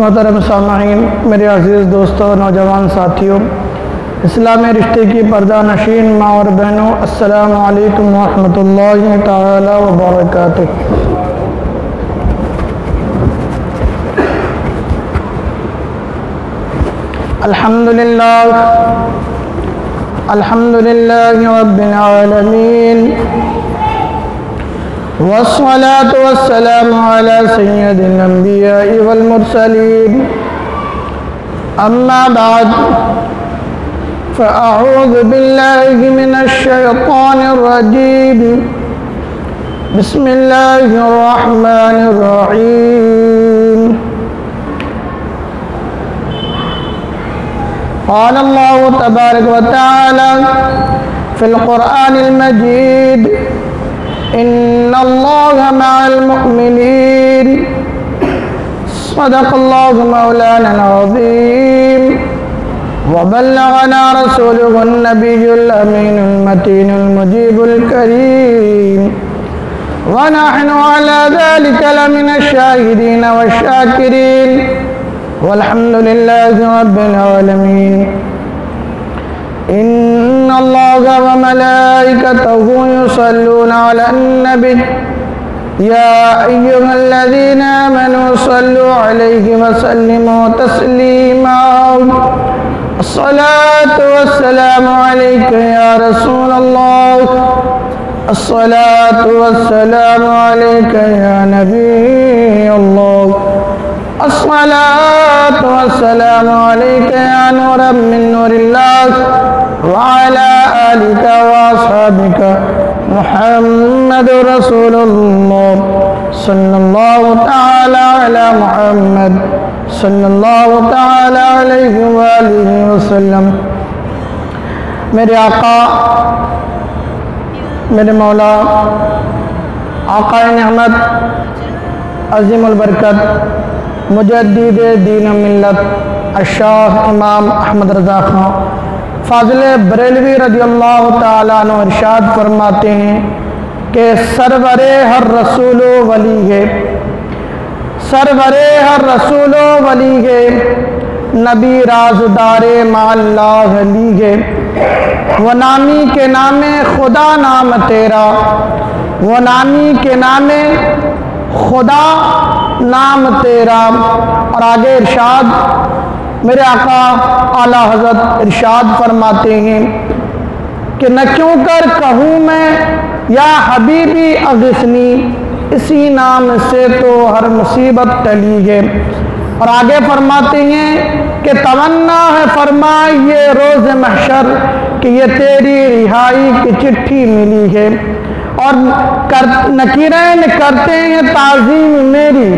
محترم سامعین، میرے عزیز دوستوں، نوجوان ساتھیوں، اسلامی رشتے کی پردہ نشین ماں اور بہنوں، السلام علیکم ورحمۃ اللہ تعالی وبرکاتہ۔ الحمدللہ رب العالمین، والصلاة والسلام على سید الانبیاء والمرسلین، اما بعد فاعوذ باللہ من الشیطان الرجیم، بسم اللہ الرحمن الرحیم۔ قال اللہ تبارک و تعالی فی القرآن المجید، ان اللہ مع المؤمنین، صدق اللہ مولانا العظیم، وبلغنا رسوله النبی الامین المتین المجیب الکریم، ونحن على ذلك لمن الشاہدین والشاکرین، والحمد للہ رب العالمین۔ ان اللہ وملائکتہ یصلون علی النبی، یا ایہا الذین آمنوا صلوا علیہ وسلموا تسلیما، الصلاة والسلام علیک یا رسول اللہ، الصلاة والسلام علیک یا نبی اللہ، الصلاة والسلام علیک یا نورا من نور اللہ، وعلى آلك وأصحابك محمد رسول اللہ، صلی اللہ تعالی علی محمد صلی اللہ تعالی علیہ وآلہ وسلم۔ میرے آقا، میرے مولا، آقا نعمت، عظیم البرکت، مجدد دین و ملت، الشاہ امام احمد رضا خان فاضل بریلوی رضی اللہ تعالیٰ عنہ ارشاد فرماتے ہیں کہ سرور ہر رسول و ولی ہے، سرور ہر رسول و ولی ہے، نبی رازدار مع اللہ علی ہے، وہ نامی کے نام خدا نام تیرا، وہ نامی کے نام خدا نام تیرا۔ اور آگے ارشاد میرے آقا اعلیٰ حضرت ارشاد فرماتے ہیں کہ نہ کیوں کر کہوں میں یا حبیبی اغثنی، اسی نام سے تو ہر مصیبت ٹلی ہے۔ اور آگے فرماتے ہیں کہ تمنا ہے فرمائیے روز محشر کہ یہ تیری رہائی کی چٹھی ملی ہے، اور نکیرین کرتے ہیں تعظیم میری،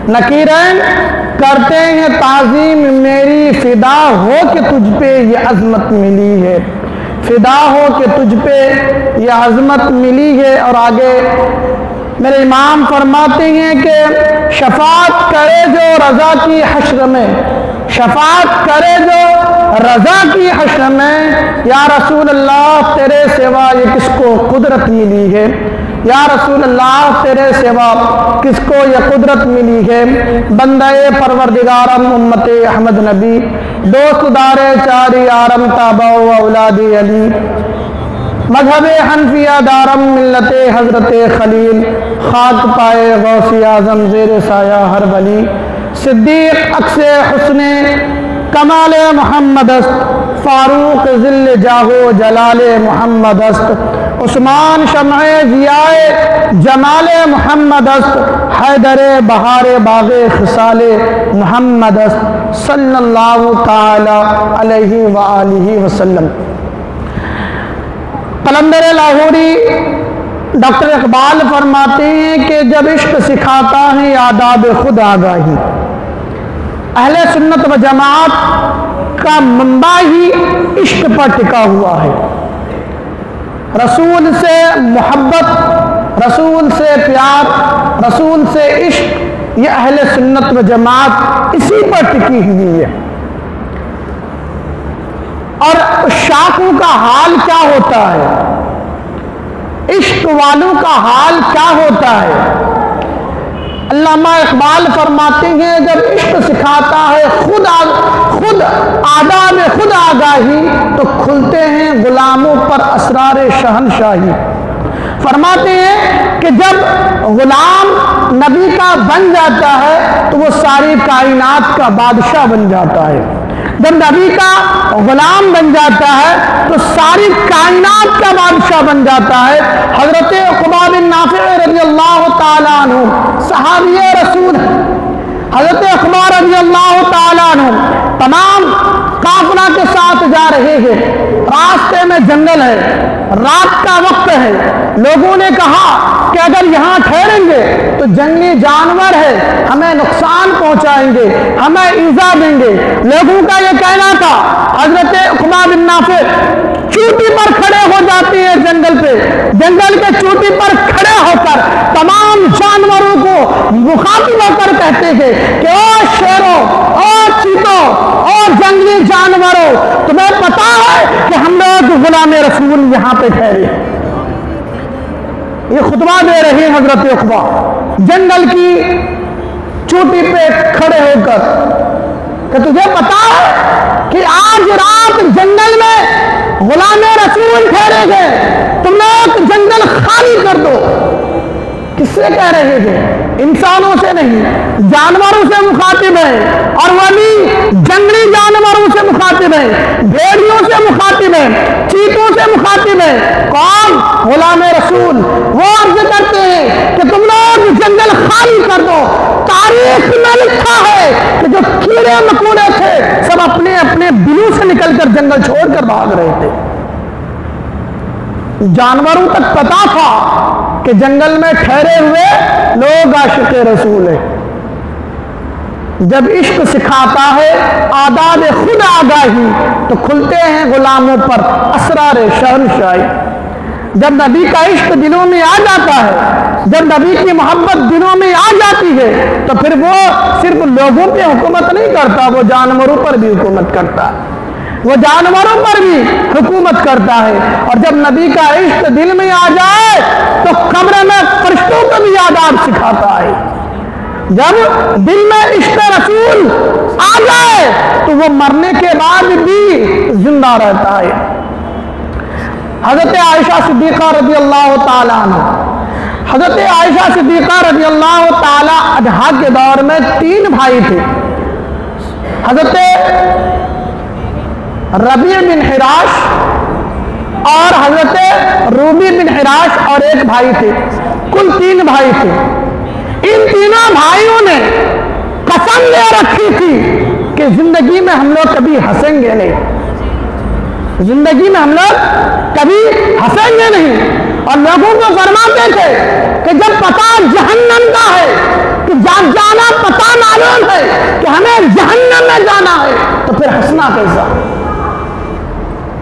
نکیرین کرتے ہیں تعظیم میری، فدا ہو کہ تجھ پہ یہ عظمت ملی ہے، فدا ہو کہ تجھ پہ یہ عظمت ملی ہے۔ اور آگے میرے امام فرماتے ہیں کہ شفاعت کرے جو رضا کی حشر میں، شفاعت کرے جو رضا کی حشر میں، یا رسول اللہ تیرے سوا یہ کس کو قدرت ملی ہے، یا رسول اللہ تیرے سوا کس کو یہ قدرت ملی ہے۔ بندہ پروردگارم امت احمد نبی، دوست دار چاری آرم تابع و اولاد علی، مذہب حنفیہ دارم ملت حضرت خلیل، خاک پائے غوث اعظم زیر سایہ ہر ولی، صدیق عکس حسن کمال محمد است، فاروق ذل جاہو جلال محمد است، عثمان شمع ضیاء جمال محمد است، حیدر بہار باغ خصال محمد است، صلی اللہ تعالی علیہ وآلہ وسلم۔ قلندر لاہوری ڈاکٹر اقبال فرماتے ہیں کہ جب عشق سکھاتا ہے آداب خود آگاہی، اہل سنت و جماعت کا منبع ہی عشق پر ٹکا ہوا ہے۔ رسول سے محبت، رسول سے پیار، رسول سے عشق، یہ اہل سنت و جماعت اسی پر ٹکی ہوئی ہے۔ اور شاخوں کا حال کیا ہوتا ہے، عشق والوں کا حال کیا ہوتا ہے؟ علامہ اقبال فرماتے ہیں جب عشق سکھا خود آگاہی تو کھلتے ہیں غلاموں پر اسرار شہنشاہی۔ فرماتے ہیں کہ جب غلام نبی کا بن جاتا ہے تو وہ ساری کائنات کا بادشاہ بن جاتا ہے۔ جب نبی کا غلام بن جاتا ہے تو ساری کائنات کا بادشاہ بن جاتا ہے۔ حضرت عقبہ بن نافع رضی اللہ تعالیٰ عنہ صحابی رسول، حضرت عقبہ رضی اللہ تعالیٰ عنہ تمام قافلہ کے ساتھ جا رہے ہیں، راستے میں جنگل ہے، رات کا وقت ہے، لوگوں نے کہا کہ اگر یہاں ٹھہریں گے تو جنگلی جانور ہے، ہمیں نقصان پہنچائیں گے، ہمیں ایذا دیں گے۔ لوگوں کا یہ کہنا تھا۔ حضرت عقبہ بن نافع چوٹی پر کھڑے ہو جاتے ہیں، جنگل پہ، جنگل کے چوٹی پر کھڑے ہو کر تمام جانوروں کو مخاطب ہو کر کہتے ہیں کہ او شیروں، او چیتوں، او جنگلی جانوروں، تمہیں پتا ہے کہ ہم لوگ غلام رسول یہاں پہ ٹھہرے ہیں۔ یہ خطبہ دے رہے ہیں حضرت عقبہ جنگل کی چوٹی پہ کھڑے ہو کر کہ تجھے پتا ہے کہ آج رات جنگل میں غلام رسول ٹھہرے گئے، تم لوگ جنگل خالی کر دو۔ کس سے کہہ رہے تھے؟ انسانوں سے نہیں، جانوروں سے مخاطب ہے، اور وہ بھی جنگلی جانوروں سے مخاطب ہے، بھیڑیوں سے مخاطب ہے، چیتوں سے مخاطب ہے۔ کون؟ غلام رسول۔ وہ عرض کرتے ہیں کہ تم لوگ جنگل خالی کر دو۔ تاریخ میں لکھا ہے کہ جو کیڑے مکوڑے تھے سب اپنے اپنے بلوں سے نکل کر جنگل چھوڑ کر بھاگ رہے تھے۔ جانوروں تک پتا تھا کہ جنگل میں ٹھہرے ہوئے لوگ عاشق رسول ہیں۔ جب عشق سکھاتا ہے آداب خود آگاہی تو کھلتے ہیں غلاموں پر اسرار شہنشاہی۔ جب نبی کا عشق دلوں میں آ جاتا ہے، جب نبی کی محبت دلوں میں آ جاتی ہے تو پھر وہ صرف لوگوں پہ حکومت نہیں کرتا، وہ جانوروں پر بھی حکومت کرتا ہے، وہ جانوروں پر بھی حکومت کرتا ہے۔ اور جب نبی کا عشق دل میں آ جائے تو قبر میں فرشتوں کو بھی آداب سکھاتا ہے۔ جب دل میں عشق رسول آ جائے تو وہ مرنے کے بعد بھی زندہ رہتا ہے۔ حضرت عائشہ صدیقہ رضی اللہ تعالیٰ عنہ، حضرت عائشہ صدیقہ رضی اللہ تعالیٰ عنہا کے دور میں 3 بھائی تھے۔ حضرت ربیع بن حراش اور حضرت روبی بن حراش اور ایک بھائی تھے، کل 3 بھائی تھے۔ ان تینوں بھائیوں نے قسم لے رکھی تھی کہ زندگی میں ہم لوگ کبھی ہنسیں گے نہیں، زندگی میں ہم لوگ کبھی ہنسیں گے نہیں، اور لوگوں کو فرماتے تھے کہ جب پتہ جہنم کا ہے، کہ جانا پتہ معلوم ہے کہ ہمیں جہنم میں جانا ہے، تو پھر ہنسنا کیسا؟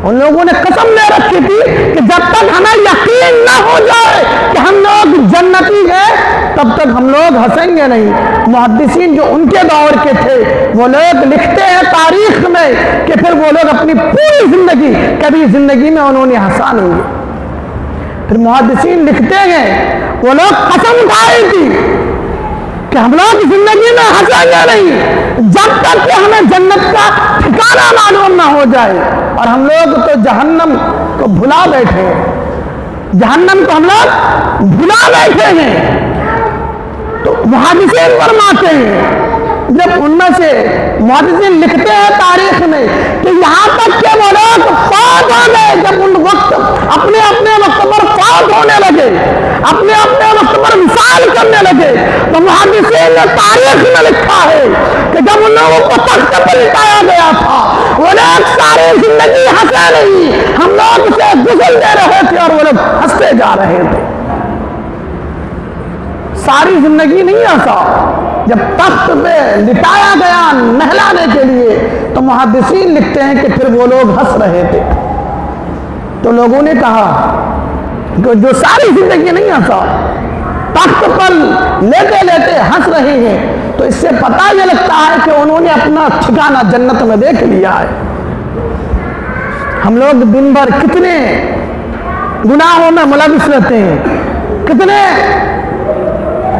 ان لوگوں نے قسم لے رکھی تھی کہ جب تک ہمیں یقین نہ ہو جائے کہ ہم لوگ جنتی ہیں تب تک ہم لوگ ہنسیں گے نہیں۔ محدثین جو ان کے دور کے تھے وہ لوگ لکھتے ہیں تاریخ میں کہ پھر وہ لوگ اپنی پوری زندگی کبھی زندگی میں انہوں نے ہنسا نہیں ہے۔ پھر محدثین لکھتے ہیں وہ لوگ قسم کھائی تھی کہ ہم لوگ زندگی میں ہنسیں گے نہیں جب تک کہ ہمیں جنت کا ٹھکانہ معلوم نہ ہو جائے، اور ہم لوگ تو جہنم کو بھلا بیٹھے ہیں، جہنم کو ہم لوگ بھلا بیٹھے ہیں۔ تو محدثین فرماتے ہیں، جب ان میں سے محدثین لکھتے ہیں تاریخ میں کہ یہاں تک کہ وہ لوگ فوت ہو گئے، جب ان وقت اپنے اپنے وقت پر فوت ہونے لگے، اپنے اپنے وقت پر مثال کرنے لگے، تو محدثین نے تاریخ میں لکھا ہے کہ جب ان لوگوں کو تخت پر لٹایا گیا تھا وہ لوگ ساری زندگی ہنسے نہیں، ہم لوگ اسے غسل دے رہے تھے اور وہ لوگ ہنستے جا رہے تھے۔ ساری زندگی نہیں ہنسا، جب تخت پہ لٹایا گیا نہلانے کے لیے تو محدثین لکھتے ہیں کہ پھر وہ لوگ ہنس رہے تھے۔ تو لوگوں نے کہا کہ جو ساری زندگی نہیں ہنسا، تخت پر لیتے لیتے ہنس رہے ہیں، تو اس سے پتہ یہ لگتا ہے کہ انہوں نے اپنا ٹھکانہ جنت میں دیکھ لیا ہے۔ ہم لوگ دن بھر کتنے گناہوں میں ملوث رہتے ہیں، کتنے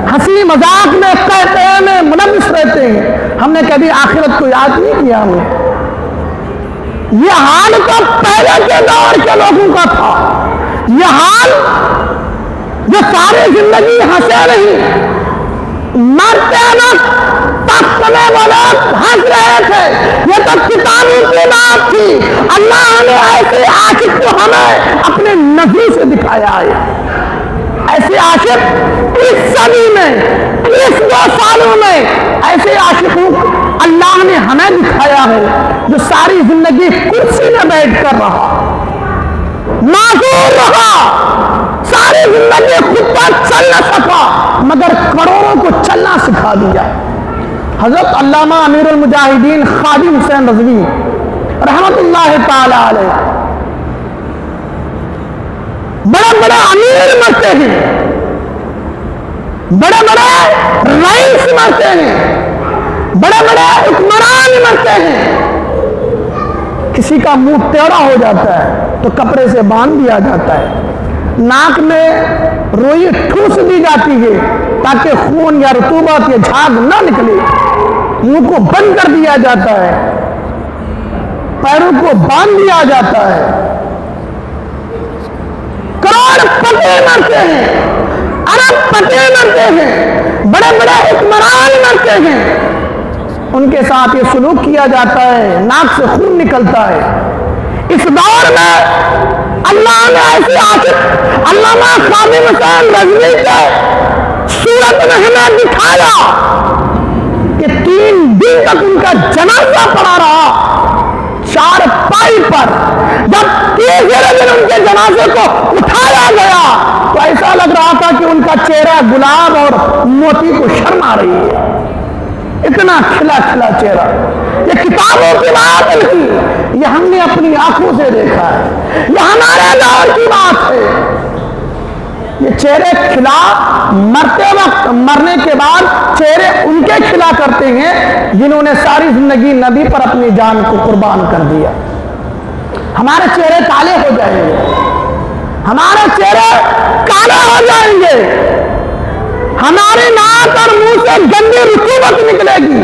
ہنسی مذاق میں کہتے میں ملوث رہتے ہیں، ہم نے کبھی آخرت کو یاد نہیں کیا۔ یہ حال تو پہلے کے دور کے لوگوں کا تھا. یہ حال جو ساری زندگی ہنسے نہیں, مرتے وقت تخت میں وہ لوگ ہنس رہے تھے. یہ تو کتابوں کی بات تھی. اللہ نے ایسے عاشق کو ہمیں اپنے نظر سے دکھایا ہے. ایسے عاشق اس صدی میں, اس 2 سالوں میں ایسے عاشقوں اللہ نے ہمیں دکھایا ہے جو ساری زندگی کرسی میں بیٹھ کر رہا, معذور رہا, ساری زندگی خود پر چل نہ سکا مگر کروڑوں کو چلنا سکھا دیا. حضرت علامہ امیر المجاہدین خادم حسین رضوی رحمت اللہ تعالی علیہ, بڑے بڑے امیر مرتے ہیں, بڑے بڑے رئیس مرتے ہیں, بڑے بڑے حکمران مرتے ہیں. کسی کا منہ ٹیڑھا ہو جاتا ہے تو کپڑے سے باندھ دیا جاتا ہے, ناک میں روئی ٹھوس دی جاتی ہے تاکہ خون یا رطوبت یا جھاگ نہ نکلے, منہ کو بند کر دیا جاتا ہے, پیروں کو باندھ دیا جاتا ہے. کروڑ پتی مرتے ہیں, ارب پتی مرتے ہیں, بڑے بڑے حکمران مرتے ہیں, ان کے ساتھ یہ سلوک کیا جاتا ہے, ناک سے خون نکلتا ہے. اس دور میں اللہ نے ایسی عاشق علامہ خادم حسین رضوی کے صورت میں ہمیں دکھایا کہ 3 دن تک ان کا جنازہ پڑا رہا 4 پائی پر. جب تیسرے دن ان کے جنازے کو اٹھایا گیا تو ایسا لگ رہا تھا کہ ان کا چہرہ گلاب اور موتی کو شرم آ رہی ہے, اتنا کھلا کھلا چہرہ. یہ کتابوں کی بات نہیں, یہ ہم نے اپنی آنکھوں سے دیکھا ہے, یہ ہمارے دور کی بات ہے. یہ چہرے کھلا, مرتے وقت, مرنے کے بعد چہرے ان کے کھلا کرتے ہیں جنہوں نے ساری زندگی نبی پر اپنی جان کو قربان کر دیا. ہمارے چہرے کالے ہو جائیں گے, ہمارے چہرے کالے ہو جائیں گے, ہماری ناک اور منہ سے گندی رطوبت نکلے گی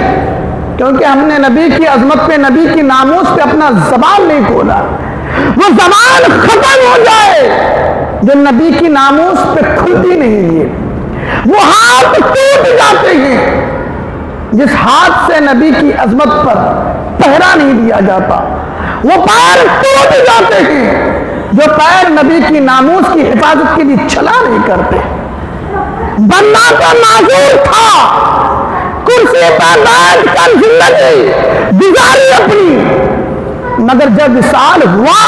کیونکہ ہم نے نبی کی عظمت پہ, نبی کی ناموس پہ اپنا زبان نہیں کھولا. وہ زبان ختم ہو جائے جو نبی کی ناموس پہ کھلتی نہیں ہے. وہ ہاتھ ٹوٹ جاتے ہیں جس ہاتھ سے نبی کی عظمت پر پہرا نہیں دیا جاتا. وہ پیر ٹوٹ جاتے ہیں جو پیر نبی کی ناموس کی حفاظت کے لیے چلا نہیں کرتے. بندہ تو معذور تھا, کرسی پر بیٹھ کر زندگی گزاری اپنی, مگر جب وصال ہوا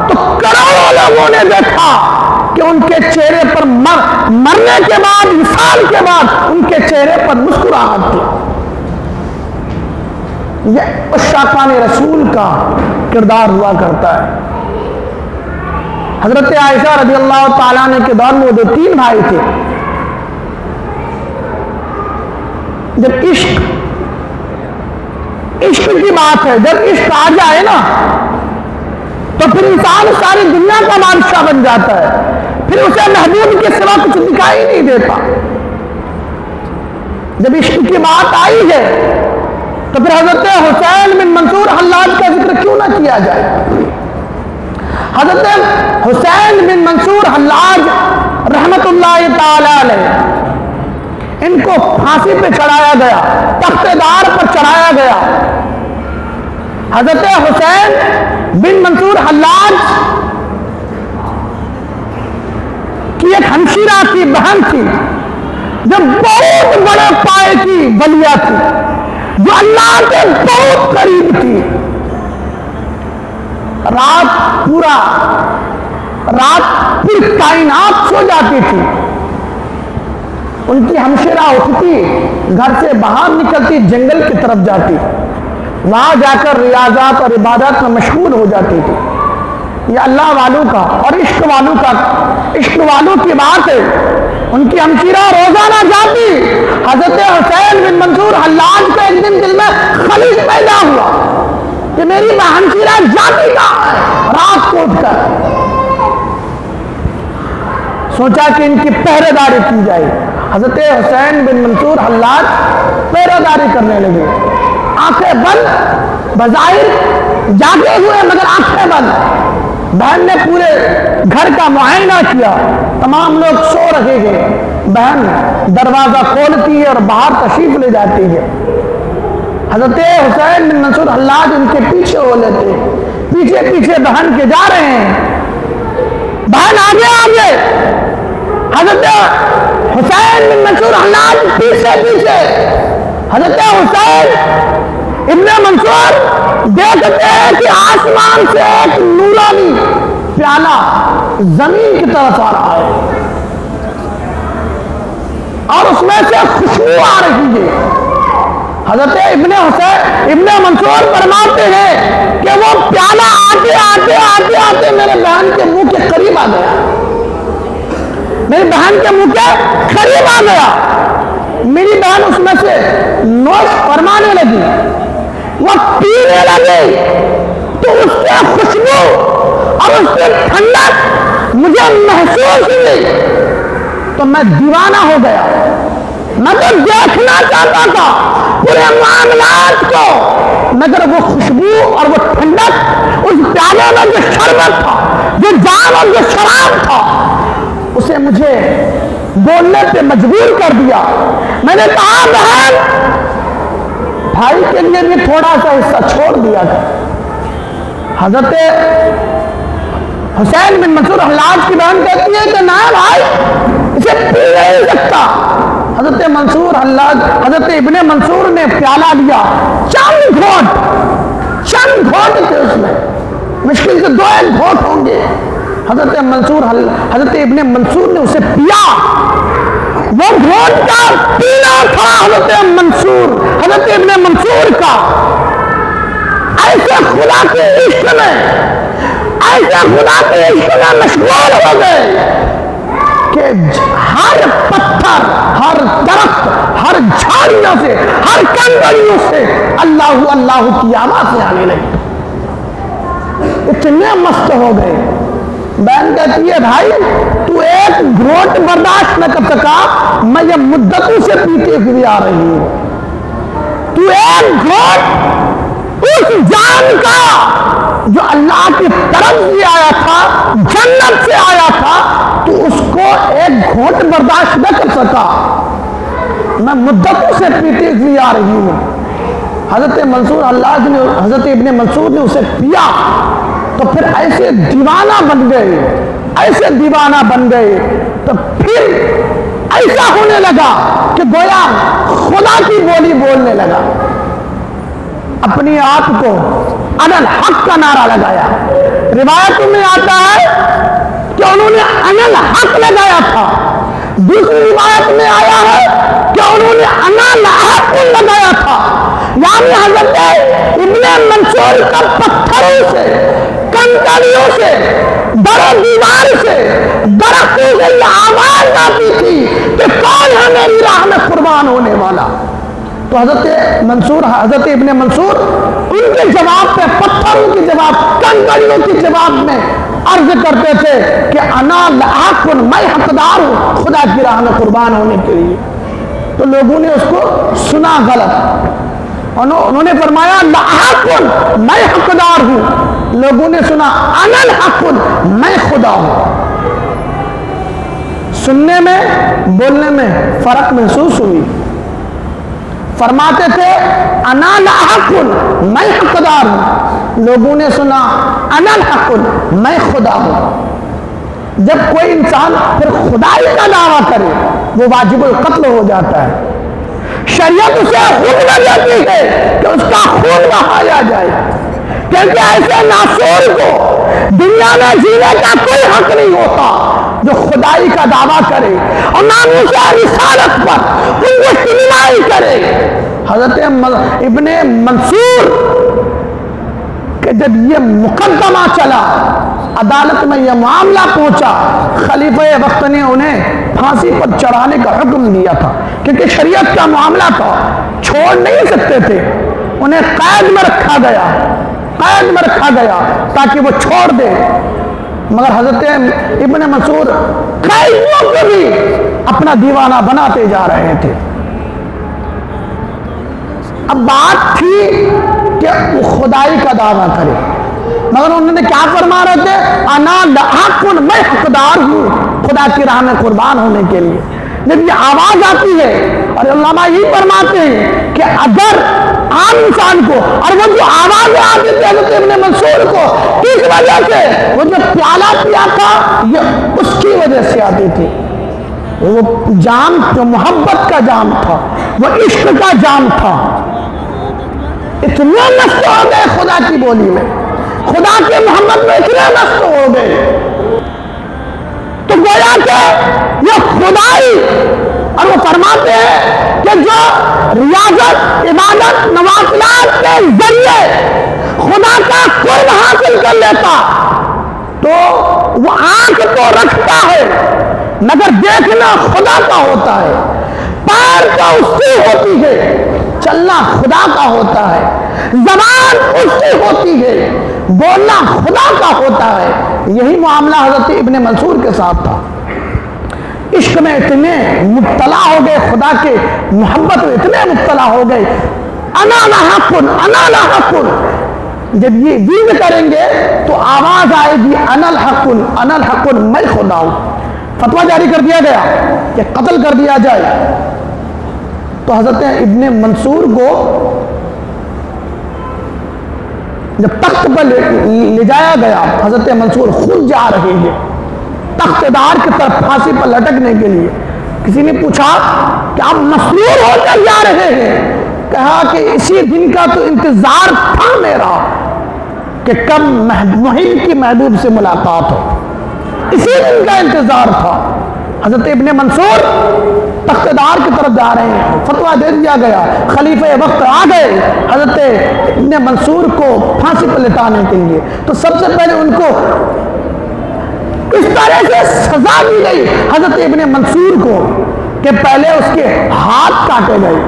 تو کروڑوں لوگوں نے دیکھا کہ ان کے چہرے پر مرنے کے بعد, وصال کے بعد ان کے چہرے پر مسکراہٹ تھی. یہ عشاقان رسول کا کردار ہوا کرتا ہے. حضرت عائشہ رضی اللہ تعالیٰ عنہ کے دور میں وہ 2 3 بھائی تھے. جب عشق کی بات ہے, جب عشق آ جائے نا تو پھر انسان ساری دنیا کا بادشاہ بن جاتا ہے, پھر اسے محبوب کے سوا کچھ دکھائی نہیں دیتا. جب عشق کی بات آئی ہے تو پھر حضرت حسین بن منصور حلاج کا ذکر کیوں نہ کیا جائے. حضرت حسین بن منصور حلاج رحمت اللہ تعالی علیہ, ان کو پھانسی پہ چڑھایا گیا, تخت دار پر چڑھایا گیا. حضرت حسین بن منصور حلاج کی ایک ہمشیرہ کی بہن تھی جو بہت بڑے پائے کی ولیہ تھی, جو اللہ کے بہت قریب تھی. رات پوری کائنات سو جاتی تھی. ان کی ہمشیرہ اٹھتی, گھر سے باہر نکلتی, جنگل کی طرف جاتی, وہاں جا کر ریاضات اور عبادت میں مشغول ہو جاتی تھی. یہ اللہ والوں کا اور عشق والوں کی بات ہے. ان کی ہمشیرہ روزانہ جاتی. حضرت حسین بن منصور حلاج کے ایک دن دل میں خلیج پیدا ہوا کہ میری ہمشیرہ جاتی کہاں ہے. رات کو اٹھ کر سوچا کہ ان کی پہرے داری کی جائے. حضرت حسین بن منصور حلاج پہرے داری کرنے لگے, آنکھیں بند, بظاہر جاگے ہوئے مگر آنکھیں بند۔ بہن نے پورے گھر کا معائنہ کیا، تمام لوگ سو رہے گئے، بہن دروازہ کھولتی ہے اور باہر تشریف لے جاتی ہے۔ حضرت حسین بن منصور حلاج ان کے پیچھے ہو لیتے، پیچھے پیچھے بہن کے جا رہے ہیں، بہن آگے آگے، حضرت حسین بن منصور حلاج پیچھے پیچھے۔ حضرت حسین ابن منصور دیکھتے ہیں کہ آسمان سے ایک نورانی پیالہ زمین کی طرف آ رہا ہے اور اس میں سے خوشبو آ رہی ہے۔ حضرت ابن منصور فرماتے ہیں کہ وہ پیالہ آتے آتے آتے آتے میرے بہن کے منہ کے قریب آ گیا، میری بہن کے منہ کے قریب آ گیا۔ میری بہن اس میں سے نوش فرمانے لگی، وہ پینے لگی، تو اس سے خوشبو اور اس سے ٹھنڈک مجھے محسوس ہوئی، تو میں دیوانہ ہو گیا۔ میں تو دیکھنا چاہتا تھا پورے معاملات کو، مگر وہ خوشبو اور وہ ٹھنڈک اس پیالے میں جو شربت تھا، جو جام اور جو شراب تھا، اسے مجھے بولنے پہ مجبور کر دیا۔ میں نے کہا بہن بھائی کے لیے بھی تھوڑا سا حصہ چھوڑ دیا تھا۔ حضرت حسین بن منصور حلاج کی بہن کہتی ہے کہ نہ بھائی اسے پی نہیں سکتا۔ حضرت ابن منصور نے پیالہ لیا، چند گھونٹ تھے اس میں، مشکل سے 2 گھونٹ ہوں گے۔ حضرت ابن منصور نے اسے پیا، وہ گھونٹ کا پینا تھا حضرت ابن منصور کا۔ ایسے خدا کے عشق میں مشغول ہو گئے کہ ہر پتھر، ہر درخت، ہر جھاڑیوں سے، ہر کنڈریوں سے اللہ اللہ کی آوازیں آنے لگی، اتنے مست ہو گئے۔ بہن کہتی ہے بھائی تو ایک گھونٹ برداشت نہ کر سکا، میں یہ مدتوں سے پیتے ہوئے آ رہی ہوں، تو ایک گھونٹ اس جان کا جو اللہ کی طرف سے آیا تھا، جنت سے آیا تھا، تو اس کو ایک گھونٹ برداشت نہ کر سکا، میں مدتوں سے پیتے ہوئے آ رہی ہوں۔ حضرت ابن منصور نے اسے پیا تو پھر ایسے دیوانہ بن گئے، تو پھر ایسا ہونے لگا کہ گویا خدا کی بولی بولنے لگا، اپنی آپ کو انا الحق کا نعرہ لگایا۔ روایتوں میں آتا ہے کہ انہوں نے انا الحق لگایا تھا، دوسری روایت میں آیا ہے کہ انہوں نے انا الحق لگایا تھا، یعنی حضرت ابن منصور کا پتھروں سے، کنکریوں سے، در و دیوار سے، درختوں سے یہ آواز آتی تھی کہ کون ہے میری راہ میں قربان ہونے والا۔ تو حضرت ابن منصور ان کے جواب پہ، پتھروں کے جواب، کنکریوں کے جواب میں عرض کرتے تھے کہ انا لحق، میں حقدار ہوں خدا کی راہ میں قربان ہونے کے لیے۔ تو لوگوں نے اس کو سنا غلط، انہوں نے فرمایا لحق میں حقدار ہوں، لوگوں نے سنا انا الحق میں خدا ہوں۔ سننے میں بولنے میں فرق محسوس ہوئی۔ فرماتے تھے انا لحق میں حقدار ہوں، لوگوں نے سنا انا الحق میں خدا ہوں۔ جب کوئی انسان پھر خدائی کا دعویٰ کرے وہ واجب القتل ہو جاتا ہے، شریعت اسے حکم دیتی ہے کہ اس کا خون بہایا جائے، کیونکہ ایسے ناسور کو دنیا میں جینے کا کوئی حق نہیں ہوتا جو خدائی کا دعویٰ کرے اور ناموس رسالت پر ان کو سنمائی کرے۔ حضرت ابن منصور کہ جب یہ مقدمہ چلا، عدالت میں یہ معاملہ پہنچا، خلیفہ وقت نے انہیں پھانسی پر چڑھانے کا حکم دیا تھا، کیونکہ شریعت کا معاملہ تھا، چھوڑ نہیں سکتے تھے، انہیں قید میں رکھا گیا تاکہ وہ چھوڑ دے، مگر حضرت ابن منصور قیدیوں کو بھی اپنا دیوانہ بناتے جا رہے تھے۔ اب بات تھی کہ وہ خدائی کا دعویٰ کرے، مگر انہوں نے کیا فرما رہے تھے؟ انا لحقن، میں حقدار ہوں خدا کی راہ میں قربان ہونے کے لیے۔ جب یہ آواز آتی ہے، اور علماء یہ فرماتے ہیں کہ اگر عام انسان کو، اور وہ جو آوازیں آتی تھی حضرت ابن منصور کو کس وجہ سے؟ وہ جو پیالہ پیا تھا یہ اس کی وجہ سے آتی تھی۔ وہ جام جو محبت کا جام تھا، وہ عشق کا جام تھا۔ اتنے مست ہو گئے خدا کی بولی میں، خدا کے محمد میں اتنے مست ہو گئے، تو گویا کہ یہ خدائی، اور وہ فرماتے ہیں کہ جو ریاضت، عبادت، نوافلات کے ذریعے خدا کا قرب حاصل کر لیتا تو وہ آنکھ تو رکھتا ہے مگر دیکھنا خدا کا ہوتا ہے، پیر تو اس کی ہوتی ہے، چلنا خدا کا ہوتا ہے، زبان اس کی ہوتی ہے، بولنا خدا کا ہوتا ہے۔ یہی معاملہ حضرت ابن منصور کے ساتھ تھا۔ عشق میں اتنے مبتلا ہو گئے، خدا کے محبت میں اتنے مبتلا ہو گئے، انا لحقن، انا لحقن۔ جب یہ وید کریں گے تو آواز آئے گی انا الحقن، انا الحقن، میں خدا ہوں۔ فتویٰ جاری کر دیا گیا کہ قتل کر دیا جائے۔ تو حضرت ابن منصور کو جب تخت پر لے جایا گیا، حضرت منصور خود جا رہے ہیں تخت دار کی طرف پھانسی پر لٹکنے کے لیے۔ کسی نے پوچھا کہ آپ مسرور ہو کر جا رہے ہیں؟ کہا کہ اسی دن کا تو انتظار تھا میرا کہ کب محب کی محبوب سے ملاقات ہو، اسی دن کا انتظار تھا۔ حضرت ابن منصور تخت دار کی طرف جا رہے ہیں، فتویٰ دے دیا گیا، خلیفہ وقت آ گئے حضرت ابن منصور کو پھانسی پر لٹانے کے لیے۔ تو سب سے پہلے ان کو اس طرح سے سزا دی گئی حضرت ابن منصور کو کہ پہلے اس کے ہاتھ کاٹے گئے،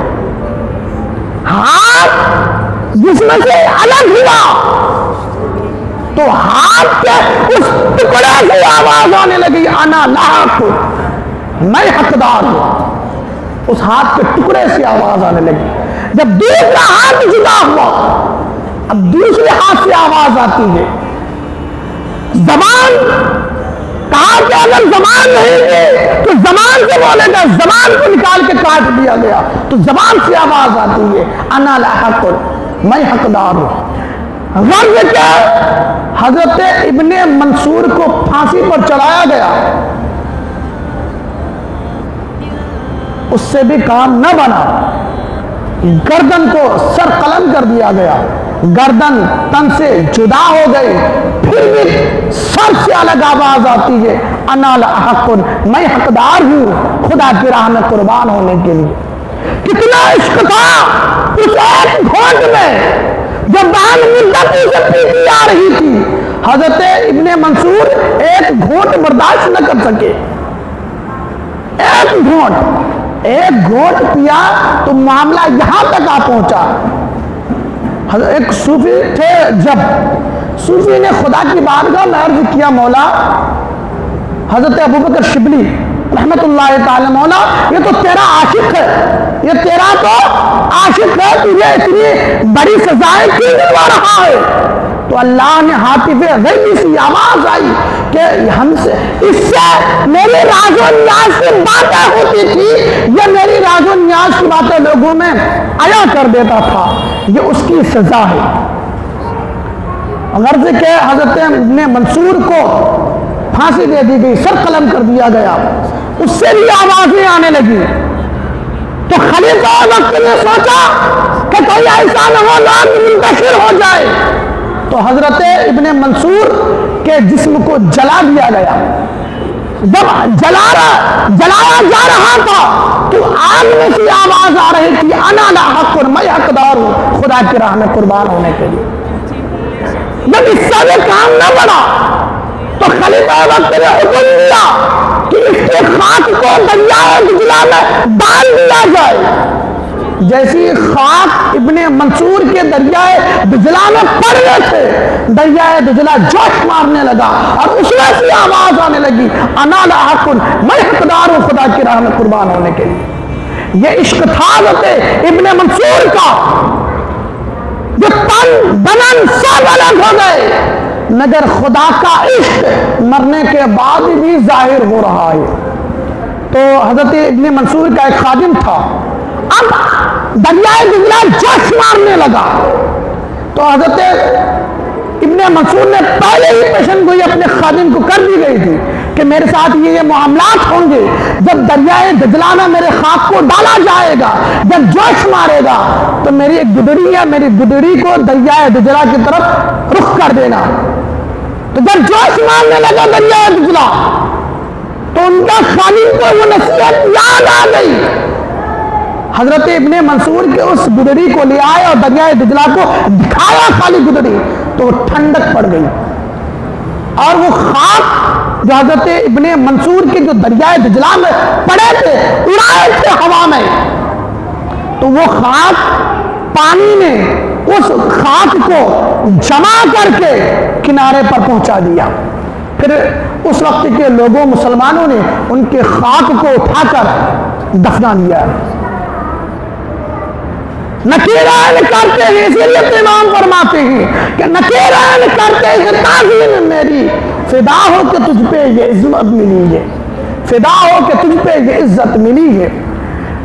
ہاتھ جسم سے الگ ہوا تو ہاتھ کے اس ٹکڑے سے آواز آنے لگی انا لاحق، میں حقدار ہوں۔ اس ہاتھ کے ٹکڑے سے آواز آنے لگی۔ جب دوسرا ہاتھ جدا ہوا، اب دوسرے ہاتھ سے آواز آتی ہے، زبان، کہا کہ اگر زبان نہیں ہے تو زبان سے بولے گا، زبان کو نکال کے کاٹ دیا گیا تو زبان سے آواز آتی ہے انا لاحق، میں حقدار ہوں۔ غرض کیا؟ حضرت ابن منصور کو پھانسی پر چڑھایا گیا، اس سے بھی کام نہ بنا، گردن کو سر قلم کر دیا گیا، گردن تن سے جدا ہو گئی، پھر بھی سر سے الگ آواز آتی ہے انا لحق، میں حقدار ہوں خدا کی راہ میں قربان ہونے کے لیے۔ کتنا عشق تھا اس ایک گھونٹ میں، جب بہن مدتی سے پیٹی آ رہی تھی، حضرت ابن منصور ایک گھونٹ برداشت نہ کر سکے، ایک گھونٹ پیا تو معاملہ یہاں تک آ پہنچا۔ ایک صوفی تھے، جب صوفی نے خدا کی بارگاہ میں عرض کیا، مولا، حضرت ابوبکر شبلی رحمت اللہ تعالی، مولا یہ تو تیرا عاشق ہے، یہ تیرا تو عاشق ہے، تجھے اتنی بڑی سزائیں کیوں دلوا رہا ہے؟ تو اللہ نے ہاتف غیبی سی آواز آئی کہ ہم سے، اس سے میری راز و نیاز کی باتیں ہوتی تھی، یہ میری راز و نیاز کی باتیں لوگوں میں آیا کر دیتا تھا، یہ اس کی سزا ہے۔ غرض کہ حضرت ابن منصور کو پھانسی دے دی گئی، سر قلم کر دیا گیا، اس سے بھی آوازیں آنے لگی۔ تو خلیفہ وقت نے سوچا کہ کوئی ایسا نہ ہو لوگ منتشر ہو جائے، تو حضرت ابن منصور کے جسم کو جلا دیا گیا۔ جب جلایا جا رہا تھا تو آگ میں سے آواز آ رہی تھی انا لاحق، میں حقدار ہوں خدا کی راہ میں قربان ہونے کے لیے۔ جب اس سے بھی کام نہ بڑھا تو خلیفہ وقت نے حکم دیا کہ اس کے خاک کو دریائے دجلہ میں ڈال دیا جائے۔ جیسی خاک ابن منصور کے دریائے دجلہ میں پڑ گئے تھے، دریائے دجلہ جوش مارنے لگا اور اس میں سے آواز آنے لگی انا لاحق، میں حقدار ہوں خدا کی راہ میں قربان ہونے کے لیے۔ یہ عشق تھا حضرت ابن منصور کا، جو تن بدن سب الگ ہو گئے، مگر خدا کا عشق مرنے کے بعد بھی ظاہر ہو رہا ہے۔ تو حضرت ابن منصور کا ایک خادم تھا، اب دریائے دجلہ جوش مارنے لگا، تو حضرت ابن منصور نے پہلے ہی پیشن گوئی اپنے خادم کو کر دی گئی تھی کہ میرے ساتھ یہ معاملات ہوں گے، جب دریائے دجلہ میں میرے خاک کو ڈالا جائے گا، جب جوش مارے گا تو میری ایک گدڑی ہے، میری گدڑی کو دریائے دجلہ کی طرف رخ کر دینا۔ تو جب جوش مارنے لگا دریائے دجلہ تو ان کا خادم کو وہ نصیحت یاد آ گئی، حضرت ابن منصور کے اس گدڑی کو لے آئے اور دریائے دجلہ کو دکھایا خالی گدڑی، تو وہ ٹھنڈک پڑ گئی، اور وہ خاک جو حضرت ابن منصور کے جو دریائے دجلہ میں پڑے تھے، اڑائے تھے ہوا میں، تو وہ خاک پانی نے اس خاک کو جمع کر کے کنارے پر پہنچا دیا۔ پھر اس وقت کے لوگوں مسلمانوں نے ان کے خاک کو اٹھا کر دفنا دیا۔ نکیران کرتے ہیں، اسی لیے امام فرماتے ہیں کہ نکیران کرتے ہیں تعظیم میری، فدا ہو کہ تجھ پہ یہ عظمت ملی ہے، فدا ہو کہ تجھ پہ یہ عزت ملی ہے۔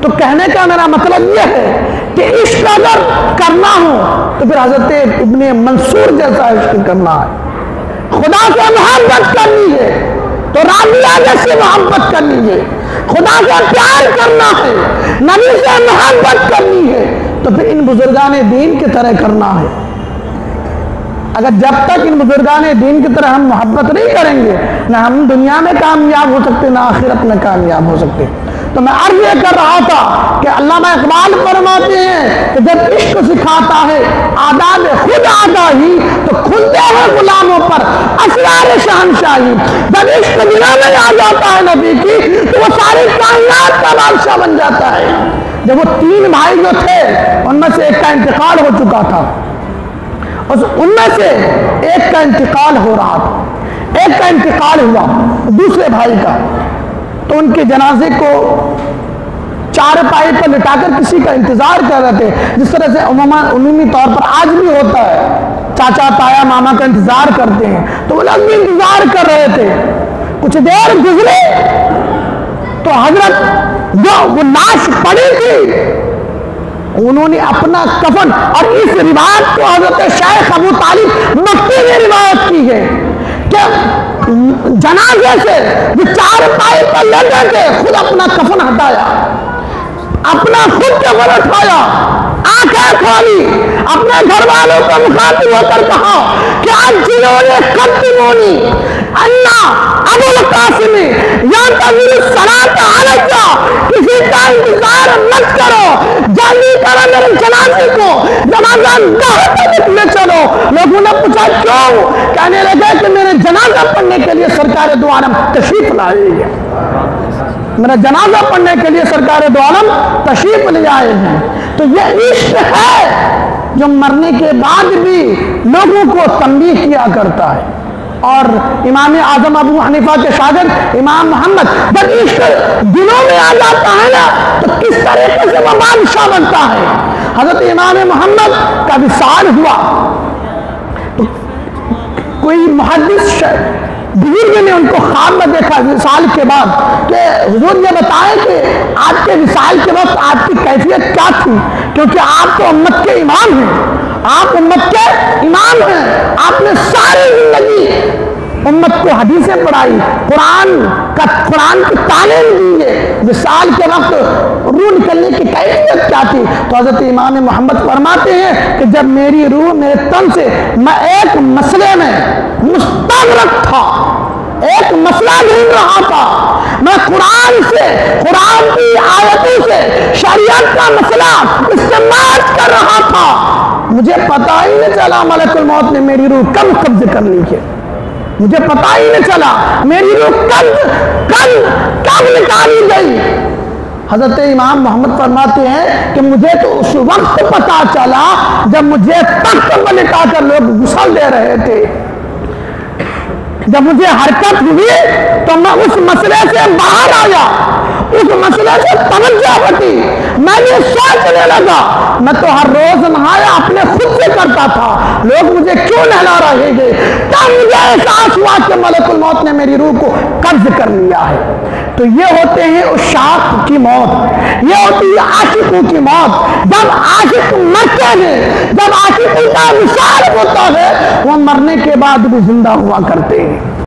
تو کہنے کا میرا مطلب یہ ہے کہ عشق اگر کرنا ہو تو پھر حضرت ابن منصور جیسا عشق کرنا ہے، خدا سے محبت کرنی ہے تو رابعہ جیسے محبت کرنی ہے، خدا سے پیار کرنا ہے، نبی سے محبت کرنی ہے تو پھر ان بزرگان دین کی طرح کرنا ہے۔ اگر جب تک ان بزرگان دین کی طرح ہم محبت نہیں کریں گے، نہ ہم دنیا میں کامیاب ہو سکتے، نہ آخرت میں کامیاب ہو سکتے۔ تو میں عرض یہ کر رہا تھا کہ علامہ اقبال فرماتے ہیں کہ جب عشق سکھاتا ہے آداب خود آگاہی تو کھلتے ہیں غلاموں پر اسرار شہنشاہی۔ جب عشق دلوں میں آ جاتا ہے نبی کی تو وہ ساری کائنات کا بادشاہ بن جاتا ہے۔ جب وہ تین بھائی جو تھے ان میں سے ایک کا انتقال ہو چکا تھا، ان میں سے ایک کا انتقال ہو رہا تھا، ایک کا انتقال ہوا دوسرے بھائی کا، تو ان کے جنازے کو چارپائی پر لٹا کر کسی کا انتظار کر رہے تھے، جس طرح سے عمومی طور پر آج بھی ہوتا ہے، چاچا تایا ماما کا انتظار کرتے ہیں، تو وہ لوگ بھی انتظار کر رہے تھے۔ کچھ دیر گزرے تو حضرت جو وہ لاش پڑی تھی انہوں نے اپنا کفن، اور اس روایت کو حضرت شیخ ابو طالب مکی نے روایت کی ہے کہ جنازے سے جو چارپائی پر لگے تھے خود اپنا کفن ہٹایا، اپنا خود کفن اٹھایا، آنکھیں کھولی، اپنے گھر والوں کو مخاطب ہو کر کہا کہ آج جنہوں نے قدمونی اللہ ابو القاسم یانتظر الصلاۃ علیہ، کسی کا انتظار مت کرو، جلدی کرو میرے جنازے کو، جنازہ گاہ تک لے چلو۔ لوگوں نے پوچھا کیوں؟ کہنے لگے کہ میرے جنازہ پڑھنے کے لیے سرکار دو عالم تشریف لائے ہیں، میرا جنازہ پڑھنے کے لیے سرکار دو عالم تشریف لے آئے ہیں۔ تو یہ عشق ہے جو مرنے کے بعد بھی لوگوں کو تنبیہ کیا کرتا ہے۔ اور امام اعظم ابو حنیفہ کے شاگرد امام محمد جب عشق دلوں میں آ جاتا ہے نا تو کس طریقے سے وہ بادشاہ بنتا ہے۔ حضرت امام محمد کا وصال ہوا تو کوئی محدث بزرگ نے ان کو خواب میں دیکھا وصال کے بعد کہ حضور یہ بتائیں کہ آپ کے وصال کے وقت آپ کی کیفیت کیا تھی، کیونکہ آپ تو امت کے امام ہیں، آپ امت کے امام ہیں، آپ نے ساری زندگی امت کو حدیثیں پڑھائی، قرآن کی تعلیم دی ہے، وصال کے وقت روح نکلنے کی کیفیت کیا تھی؟ تو حضرت امام محمد فرماتے ہیں کہ جب میری روح میرے تن سے، میں ایک مسئلے میں مستغرق تھا، ایک مسئلہ ڈھونڈ رہا تھا، میں قرآن کی آیتوں سے شریعت کا مسئلہ استعمال کر رہا تھا، مجھے پتا ہی نہیں چلا ملک الموت نے میری روح کب قبض کر لی ہے، مجھے پتا ہی نہیں چلا میری روح کب نکالی گئی۔ حضرت امام محمد فرماتے ہیں کہ مجھے تو اس وقت پتا چلا جب مجھے تخت پر لٹا کر لوگ غسل دے رہے تھے، جب مجھے حرکت ہوئی تو میں اس مسئلے سے باہر آیا، اس مسئلے سے توجہ ہٹی، میں نے سوچنے لگا، میں تو ہر روز نہایا اپنے خود سے کرتا تھا، لوگ مجھے کیوں نہلا رہے گے؟ تب مجھے احساس ہوا کہ ملک الموت نے میری روح کو قبض کر لیا ہے۔ تو یہ ہوتے ہیں عشاق کی موت، یہ ہوتی ہے عاشقوں کی موت۔ جب عاشق مرتے ہیں، جب عاشق کا وصال ہوتا ہے، وہ مرنے کے بعد بھی زندہ ہوا کرتے ہیں۔